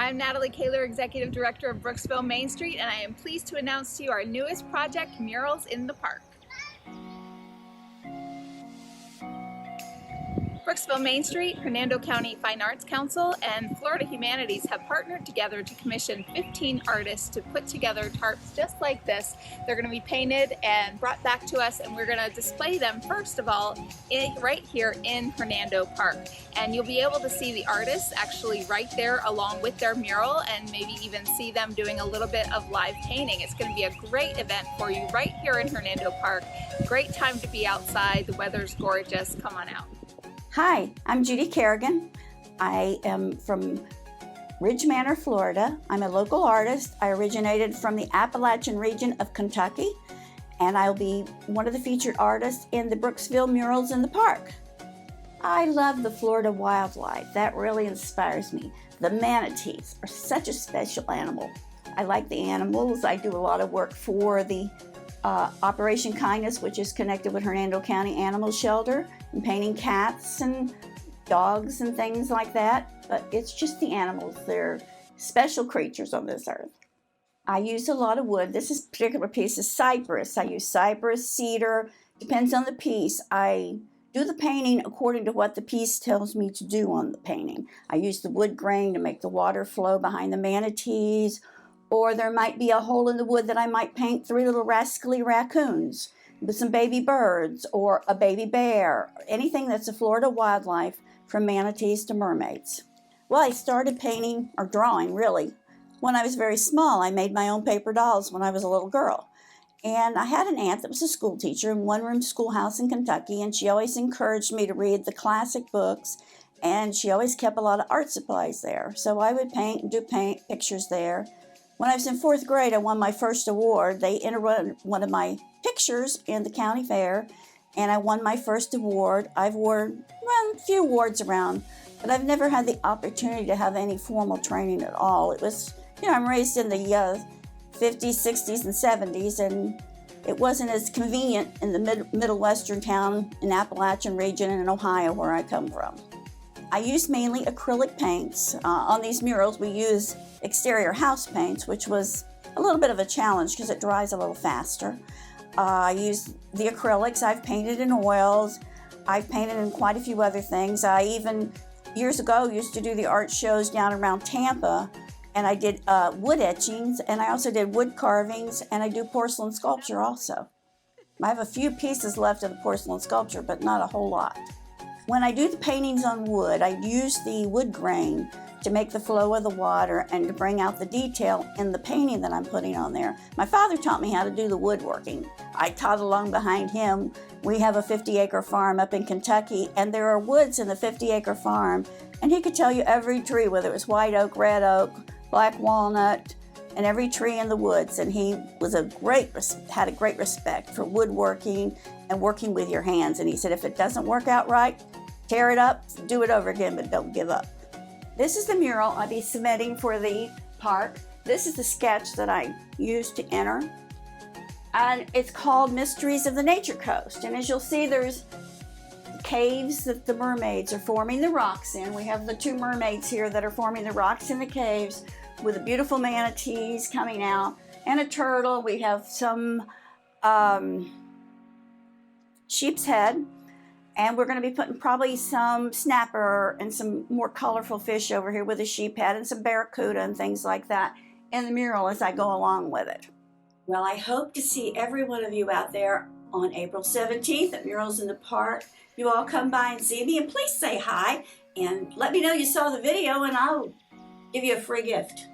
I'm Natalie Kaler, Executive Director of Brooksville Main Street, and I am pleased to announce to you our newest project, Murals in the Park. Brooksville Main Street, Hernando County Fine Arts Council, and Florida Humanities have partnered together to commission 15 artists to put together tarps just like this. They're going to be painted and brought back to us, and we're going to display them first of all right here in Hernando Park. And you'll be able to see the artists actually right there along with their mural, and maybe even see them doing a little bit of live painting. It's going to be a great event for you right here in Hernando Park. Great time to be outside. The weather's gorgeous. Come on out. Hi, I'm Judy Kerrigan. I am from Ridge Manor, Florida. I'm a local artist. I originated from the Appalachian region of Kentucky, and I'll be one of the featured artists in the Brooksville Murals in the Park. I love the Florida wildlife. That really inspires me. The manatees are such a special animal. I like the animals. I do a lot of work for the Operation Kindness, which is connected with Hernando County Animal Shelter, and painting cats and dogs and things like that. But it's just the animals. They're special creatures on this earth. I use a lot of wood. This particular piece is cypress. I use cypress, cedar, depends on the piece. I do the painting according to what the piece tells me to do on the painting. I use the wood grain to make the water flow behind the manatees, or there might be a hole in the wood that I might paint 3 little rascally raccoons with some baby birds or a baby bear, anything that's a Florida wildlife from manatees to mermaids. Well, I started painting, or drawing really, when I was very small. I made my own paper dolls when I was a little girl. And I had an aunt that was a school teacher in one-room schoolhouse in Kentucky, and she always encouraged me to read the classic books, and she always kept a lot of art supplies there. So I would paint and do pictures there. When I was in 4th grade, I won my first award. They entered one of my pictures in the county fair, and I won my first award. I've won a few awards around, but I've never had the opportunity to have any formal training at all. It was, I'm raised in the 50s, 60s, and 70s, and it wasn't as convenient in the middle western town in Appalachian region and in Ohio where I come from. I use mainly acrylic paints. On these murals, we use exterior house paints, which was a little bit of a challenge because it dries a little faster. I use the acrylics. I've painted in oils. I've painted in quite a few other things. I even, years ago, used to do the art shows down around Tampa, and I did wood etchings, and I also did wood carvings, and I do porcelain sculpture also. I have a few pieces left of the porcelain sculpture, but not a whole lot. When I do the paintings on wood, I use the wood grain to make the flow of the water and to bring out the detail in the painting that I'm putting on there. My father taught me how to do the woodworking. I taught along behind him. We have a 50-acre farm up in Kentucky, and there are woods in the 50-acre farm, and he could tell you every tree, whether it was white oak, red oak, black walnut, and every tree in the woods. And he was had a great respect for woodworking and working with your hands. And he said, if it doesn't work out right, tear it up, do it over again, but don't give up. This is the mural I'll be submitting for the park. This is the sketch that I used to enter. And it's called Mysteries of the Nature Coast. And as you'll see, there's caves that the mermaids are forming the rocks in. We have the 2 mermaids here that are forming the rocks in the caves with the beautiful manatees coming out and a turtle. We have some sheep's head. And we're going to be putting probably some snapper and some more colorful fish over here with a sheep head and some barracuda and things like that in the mural as I go along with it. Well, I hope to see every one of you out there on April 17th at Murals in the Park. You all come by and see me, and please say hi and let me know you saw the video, and I'll give you a free gift.